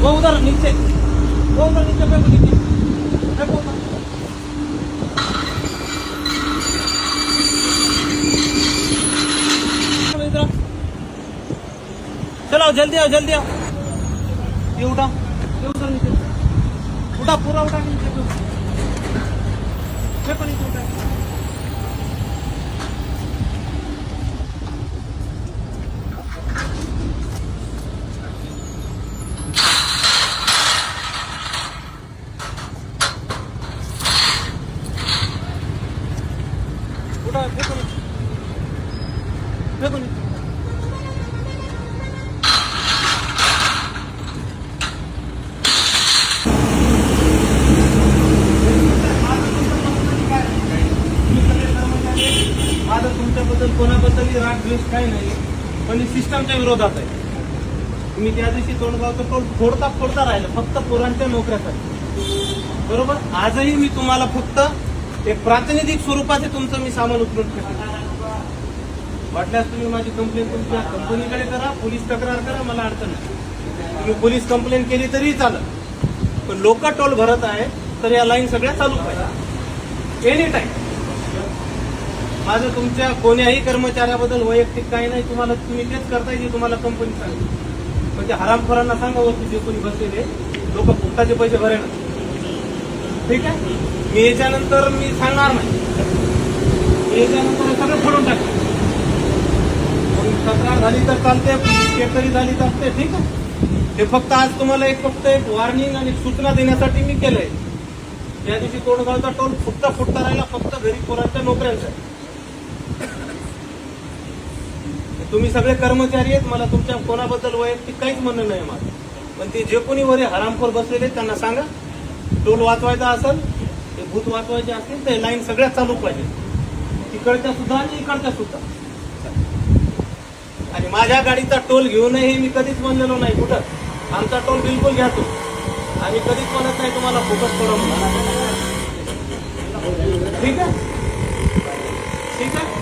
वो उधर नीचे, वो उधर नीचे फेंको, नीचे फेंको उधर। इधर चलो, जल्दी आओ, जल्दी आओ। ये उठा, ये उधर नीचे उठा, पूरा उठा नीचे फेंको, नीचे उठा। उठा, फेंको नीचे, फेंको नीचे। माझं तुमच्याबद्दल कोणाबद्दल राग द्वेष काही नाही, पण सिस्टमच्या विरोधात आहे। तुम्ही त्या दिवशी तोंडगावचं टोल फोडता राहिलं फक्त पोरांच्या नोकऱ्यासाठी, बरोबर। आजही मी तुम्हाला फक्त एक प्रातिनिधिक स्वरूपाचे तुमचं मी सामान उचलून ठेवतो। वाटल्यास तुम्ही माझी कंप्लेंट तुमच्या कंपनीकडे करा, पोलीस तक्रार करा, मला अडचण नाही। तुम्ही पोलीस कंप्लेंट केली तरीही चालत, पण लोक टोल भरत आहे तर या लाईन सगळ्या चालू पाहिजे एनी टाइम। माझं तुमच्या कोण्याही कर्मचाऱ्याबद्दल वैयक्तिक काही नाही, तुम्हाला तुम्ही तेच करताय जे तुम्हाला कंपनी सांगते। पण त्या हरामखोरांना सांगा वरती जे कोणी बसलेले लोक फुकटाचे पैसे भरेना, ठीक आहे। मी याच्यानंतर मी सांगणार नाही, मी याच्यानंतर हे सगळं फोडून टाकतो। तक्रार झाली तर चालते, केसरी झाली तर असते, ठीक आहे। हे फक्त आज तुम्हाला फक्त एक वॉर्निंग आणि सूचना देण्यासाठी मी केलंय। या दिवशी तोंडगावचा टोल फुटता राहिला फक्त गरीब पोरांच्या नोकऱ्यांसाठी। तुम्ही सगळे कर्मचारी आहेत, मला तुमच्या कोणाबद्दल वैयक्तिक काहीच म्हणणं नाही माझं, पण ते जे कोणी वर हरामखोर बसलेले त्यांना सांगा टोल वाचवायचा असेल, ते भूत वाचवायचे असतील तर लाईन सगळ्यात चालू पाहिजे, तिकडच्या सुद्धा आणि इकडच्या सुद्धा। आणि माझ्या गाडीचा टोल घेऊ नये हे मी कधीच म्हणलेलो नाही कुठं। आमचा टोल बिलकुल घ्या तो, आम्ही कधीच म्हणत नाही तुम्हाला फोकस करा म्हणून, ठीक आहे, ठीक आहे।